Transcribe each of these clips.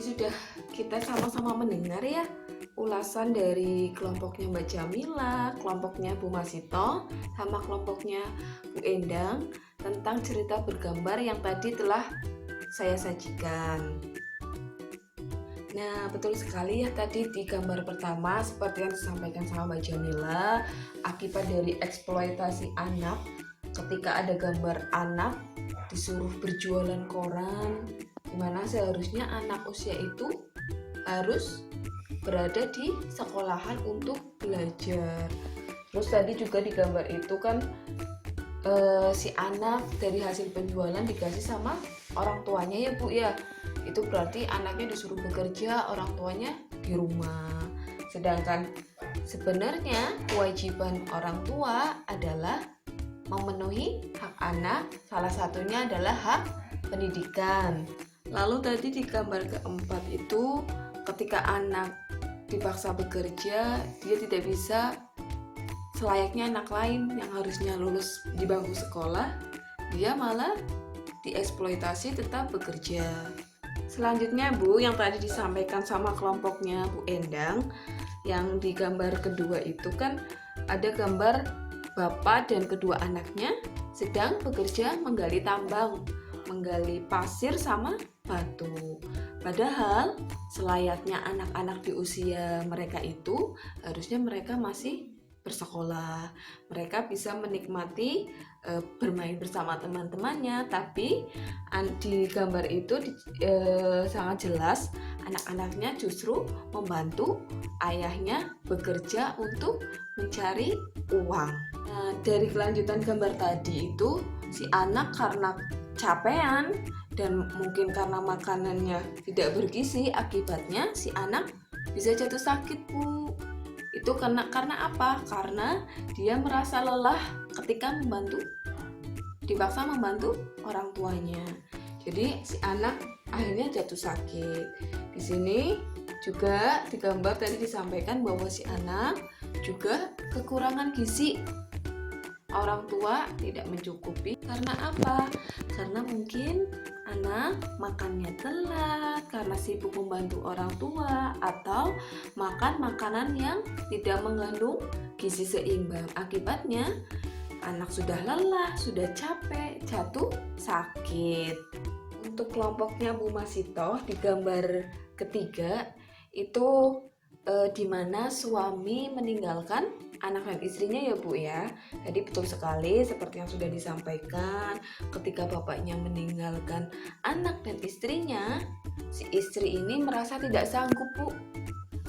sudah kita sama-sama mendengar ya ulasan dari kelompoknya Mbak Jamila, kelompoknya Bu Masito, sama kelompoknya Bu Endang tentang cerita bergambar yang tadi telah saya sajikan. Nah, betul sekali ya, tadi di gambar pertama seperti yang disampaikan sama Mbak Jamila, akibat dari eksploitasi anak. Ketika ada gambar anak disuruh berjualan koran, dimana seharusnya anak usia itu harus berada di sekolahan untuk belajar. Terus tadi juga di gambar itu kan si anak dari hasil penjualan dikasih sama orang tuanya ya Bu ya. Itu berarti anaknya disuruh bekerja, orang tuanya di rumah. Sedangkan sebenarnya kewajiban orang tua adalah memenuhi hak anak, salah satunya adalah hak pendidikan. Lalu tadi di gambar keempat itu ketika anak dipaksa bekerja, dia tidak bisa selayaknya anak lain yang harusnya lulus di bangku sekolah, dia malah dieksploitasi tetap bekerja. Selanjutnya Bu, yang tadi disampaikan sama kelompoknya Bu Endang, yang di gambar kedua itu kan ada gambar bapak dan kedua anaknya sedang bekerja menggali tambang, menggali pasir sama batu. Padahal selayaknya anak-anak di usia mereka itu harusnya mereka masih bersekolah. Mereka bisa menikmati bermain bersama teman-temannya, tapi di gambar itu sangat jelas anak-anaknya justru membantu ayahnya bekerja untuk mencari uang. Nah, dari kelanjutan gambar tadi itu si anak karena capean dan mungkin karena makanannya tidak bergizi, akibatnya si anak bisa jatuh sakit Bu. Itu karena apa? Karena dia merasa lelah ketika dipaksa membantu orang tuanya. Jadi si anak akhirnya jatuh sakit. Di sini juga di gambar tadi disampaikan bahwa si anak juga kekurangan gizi. Orang tua tidak mencukupi karena apa? Karena mungkin anak makannya telat karena sibuk membantu orang tua, atau makan makanan yang tidak mengandung gizi seimbang. Akibatnya anak sudah lelah, sudah capek, jatuh sakit. Untuk kelompoknya Bu Masito di gambar ketiga itu di mana suami meninggalkan anak dan istrinya ya Bu ya. Jadi betul sekali seperti yang sudah disampaikan, ketika bapaknya meninggalkan anak dan istrinya, si istri ini merasa tidak sanggup Bu,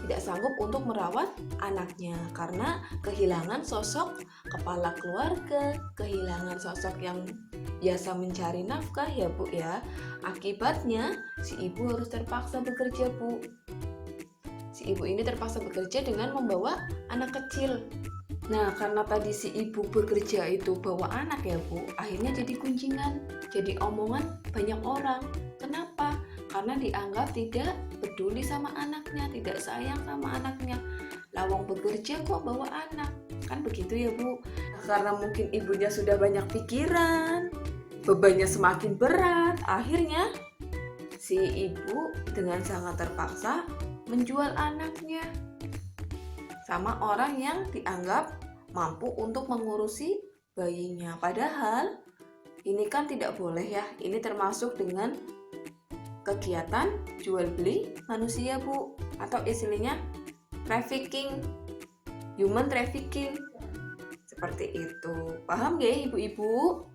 tidak sanggup untuk merawat anaknya karena kehilangan sosok kepala keluarga, kehilangan sosok yang biasa mencari nafkah ya Bu ya. Akibatnya si ibu harus terpaksa bekerja Bu. Si ibu ini terpaksa bekerja dengan membawa anak kecil. Nah, karena tadi si ibu bekerja itu bawa anak ya Bu, akhirnya jadi gunjingan, jadi omongan banyak orang. Kenapa? Karena dianggap tidak peduli sama anaknya, tidak sayang sama anaknya. Lawang bekerja kok bawa anak, kan begitu ya Bu. Karena mungkin ibunya sudah banyak pikiran, bebannya semakin berat, akhirnya si ibu dengan sangat terpaksa menjual anaknya sama orang yang dianggap mampu untuk mengurusi bayinya. Padahal ini kan tidak boleh ya, ini termasuk dengan kegiatan jual beli manusia Bu, atau istilahnya trafficking, human trafficking, seperti itu. Paham ya ibu-ibu?